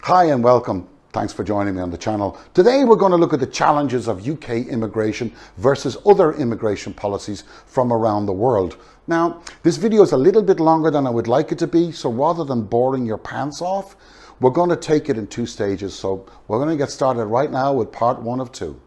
Hi and welcome. Thanks for joining me on the channel. Today we're going to look at the challenges of UK immigration versus other immigration policies from around the world. Now, this video is a little bit longer than I would like it to be, so rather than boring your pants off, we're going to take it in two stages. So we're going to get started right now with part one of two.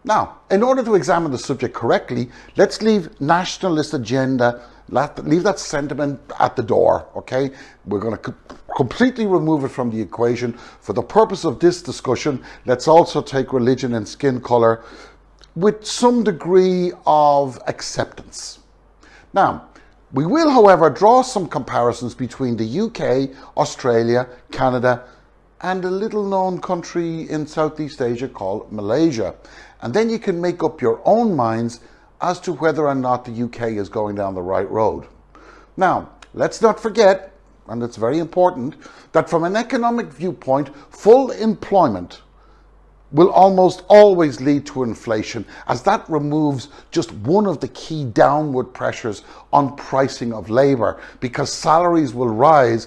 Now, in order to examine the subject correctly, let's leave nationalist agenda, leave that sentiment at the door, okay? We're going to completely remove it from the equation. For the purpose of this discussion, let's also take religion and skin color with some degree of acceptance. Now, we will, however, draw some comparisons between the UK, Australia, Canada, and a little known country in Southeast Asia called Malaysia. And then you can make up your own minds as to whether or not the UK is going down the right road. Now, let's not forget, and it's very important, that from an economic viewpoint, full employment will almost always lead to inflation, as that removes just one of the key downward pressures on pricing of labor, because salaries will rise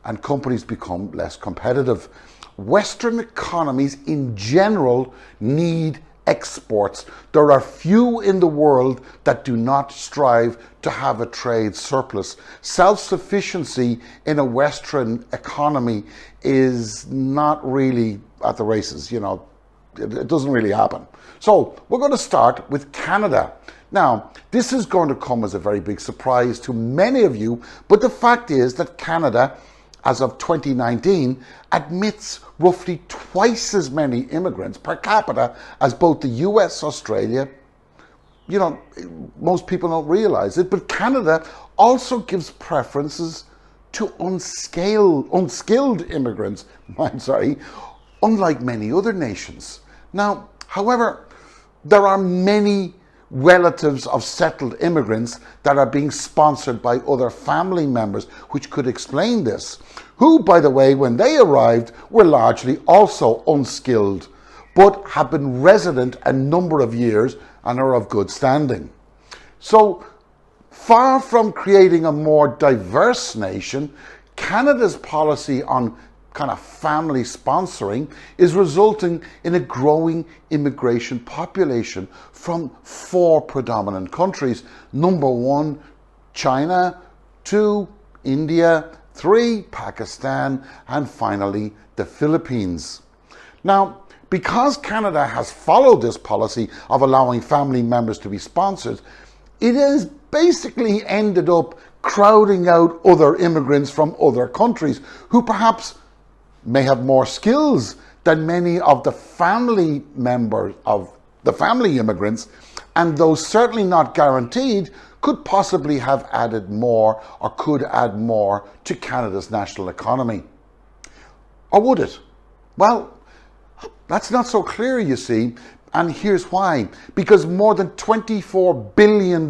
and companies become less competitive. Western economies in general need exports. There are few in the world that do not strive to have a trade surplus. Self-sufficiency in a Western economy is not really at the races, you know, it doesn't really happen. So we're going to start with Canada. Now, this is going to come as a very big surprise to many of you, but the fact is that Canada, as of 2019, admits roughly twice as many immigrants per capita as both the US, Australia. You know, most people don't realize it, but Canada also gives preferences to unskilled immigrants, unlike many other nations. Now, however, there are many relatives of settled immigrants that are being sponsored by other family members, which could explain this, who, by the way, when they arrived, were largely also unskilled, but have been resident a number of years and are of good standing. So, far from creating a more diverse nation, Canada's policy on kind of family sponsoring is resulting in a growing immigration population from four predominant countries. Number one, China; two, India; three, Pakistan; and finally, the Philippines. Now, because Canada has followed this policy of allowing family members to be sponsored, it has basically ended up crowding out other immigrants from other countries who perhaps may have more skills than many of the family members of the family immigrants, and though certainly not guaranteed, could possibly have added more or could add more to Canada's national economy. Or would it? Well, that's not so clear, you see, and here's why. Because more than $24 billion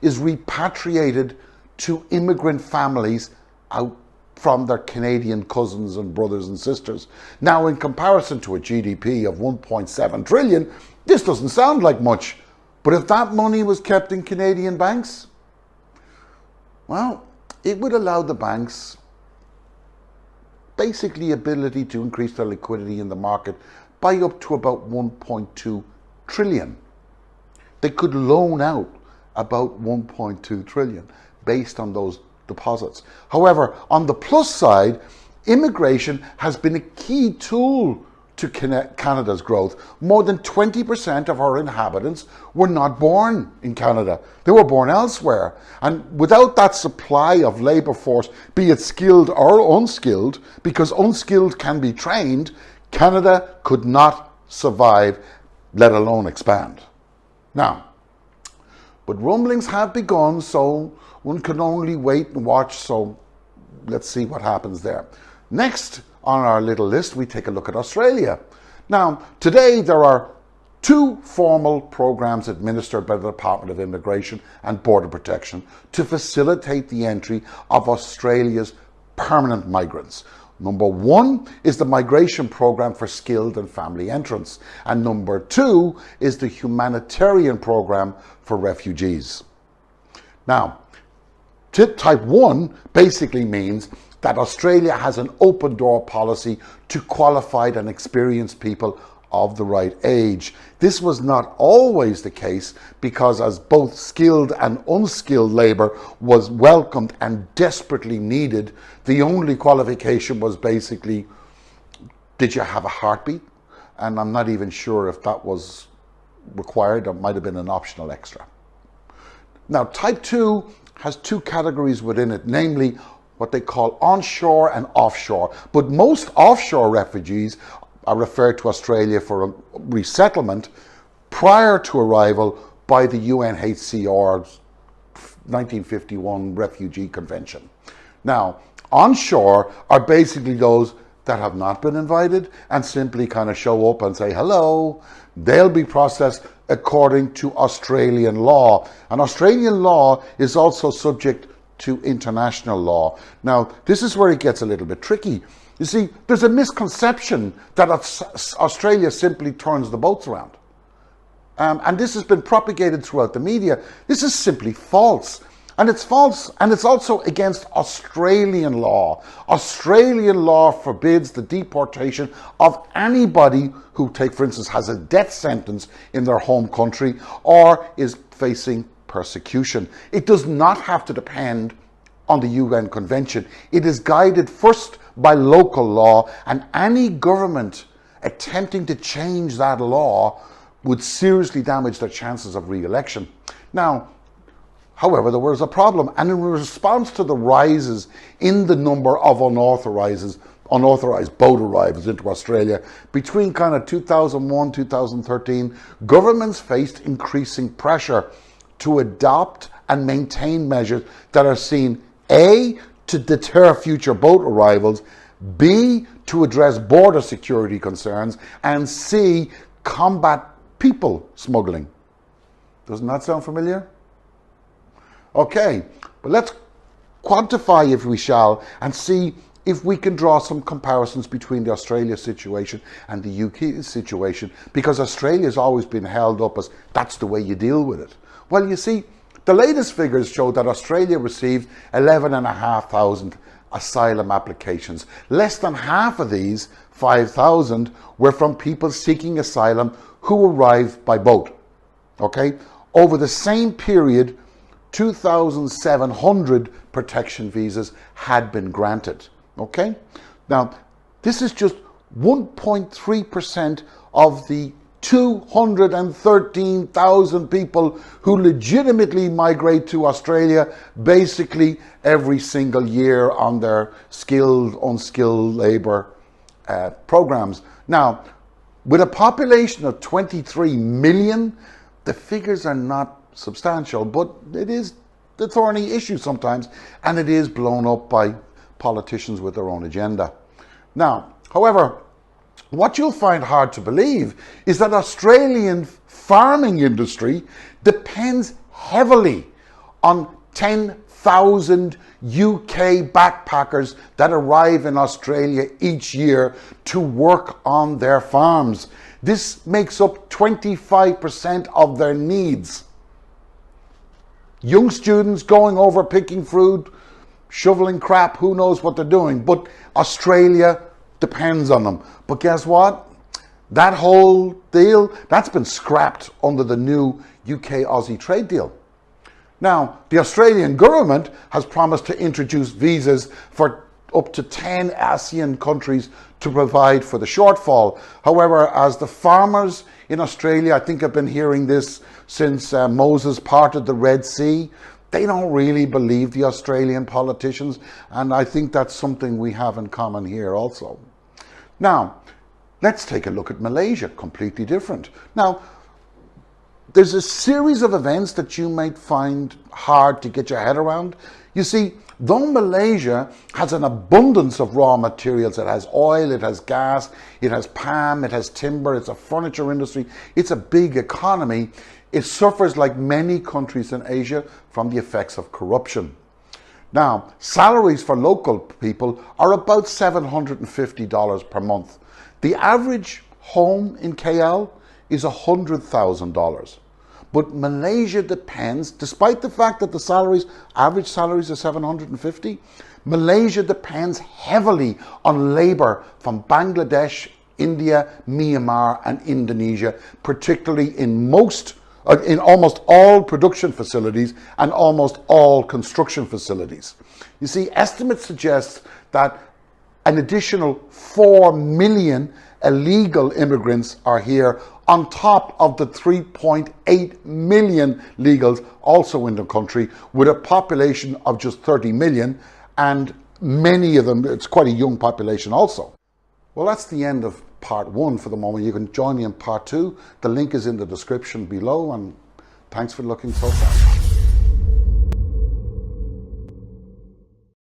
is repatriated to immigrant families out from their Canadian cousins and brothers and sisters. Now, in comparison to a GDP of 1.7 trillion, this doesn't sound like much. But if that money was kept in Canadian banks, well, it would allow the banks basically ability to increase their liquidity in the market by up to about 1.2 trillion. They could loan out about 1.2 trillion based on those deposits. However, on the plus side, immigration has been a key tool to Canada's growth. More than 20% of our inhabitants were not born in Canada. They were born elsewhere. And without that supply of labour force, be it skilled or unskilled, because unskilled can be trained, Canada could not survive, let alone expand. Now, but rumblings have begun, so one can only wait and watch, so let's see what happens there. Next on our little list, we take a look at Australia. Now, today there are two formal programs administered by the Department of Immigration and Border Protection to facilitate the entry of Australia's permanent migrants. Number one is the migration program for skilled and family entrants. And number two is the humanitarian program for refugees. Now, type 1 basically means that Australia has an open door policy to qualified and experienced people of the right age. This was not always the case, because as both skilled and unskilled labour was welcomed and desperately needed, the only qualification was basically, did you have a heartbeat? And I'm not even sure if that was required. Or might have been an optional extra. Now, type 2 has two categories within it, namely what they call onshore and offshore. But most offshore refugees are referred to Australia for a resettlement prior to arrival by the UNHCR's 1951 Refugee Convention. Now, onshore are basically those that have not been invited and simply kind of show up and say hello. They'll be processed according to Australian law. And Australian law is also subject to international law. Now, this is where it gets a little bit tricky. You see, there's a misconception that Australia simply turns the boats around. And this has been propagated throughout the media. This is simply false. And it's false, and it's also against Australian law. Australian law forbids the deportation of anybody who, for instance, has a death sentence in their home country or is facing persecution. It does not have to depend on the UN Convention. It is guided first by local law, and any government attempting to change that law would seriously damage their chances of re-election. Now, however, there was a problem, and in response to the rises in the number of unauthorized boat arrivals into Australia between kind of 2001, 2013, governments faced increasing pressure to adopt and maintain measures that are seen, A, to deter future boat arrivals, B, to address border security concerns, and C, combat people smuggling. Doesn't that sound familiar? Okay, but let's quantify, if we shall, and see if we can draw some comparisons between the Australia situation and the UK situation, because Australia has always been held up as that's the way you deal with it. Well, you see, the latest figures show that Australia received 11,500 asylum applications. Less than half of these, 5,000, were from people seeking asylum who arrived by boat. Okay? Over the same period, 2,700 protection visas had been granted. Okay? Now, this is just 1.3% of the 213,000 people who legitimately migrate to Australia basically every single year on their skilled, unskilled labour programs. Now, with a population of 23 million, the figures are not substantial, but it is the thorny issue sometimes, and it is blown up by politicians with their own agenda. Now, however, what you'll find hard to believe is that Australian farming industry depends heavily on 10,000 UK backpackers that arrive in Australia each year to work on their farms. This makes up 25% of their needs. Young students going over picking fruit, shoveling crap, who knows what they're doing, but Australia depends on them. But guess what? That whole deal, that's been scrapped under the new UK-Aussie trade deal. Now, the Australian government has promised to introduce visas for up to 10 ASEAN countries to provide for the shortfall. However, as the farmers in Australia, I think I've been hearing this since Moses parted the Red Sea, they don't really believe the Australian politicians, and I think that's something we have in common here also. Now, let's take a look at Malaysia, completely different. Now, there's a series of events that you might find hard to get your head around. You see, though Malaysia has an abundance of raw materials, it has oil, it has gas, it has palm, it has timber, it's a furniture industry, it's a big economy, it suffers like many countries in Asia from the effects of corruption. Now, salaries for local people are about $750 per month. The average home in KL is $100,000. But Malaysia depends, despite the fact that the average salaries are 750, Malaysia depends heavily on labor from Bangladesh, India, Myanmar and Indonesia, particularly in almost all production facilities and almost all construction facilities. You see, estimates suggest that an additional 4 million illegal immigrants are here on top of the 3.8 million legals also in the country, with a population of just 30 million, and many of them, it's quite a young population also. Well, that's the end of part 1 for the moment. You can join me in part 2. The link is in the description below, and thanks for looking so far.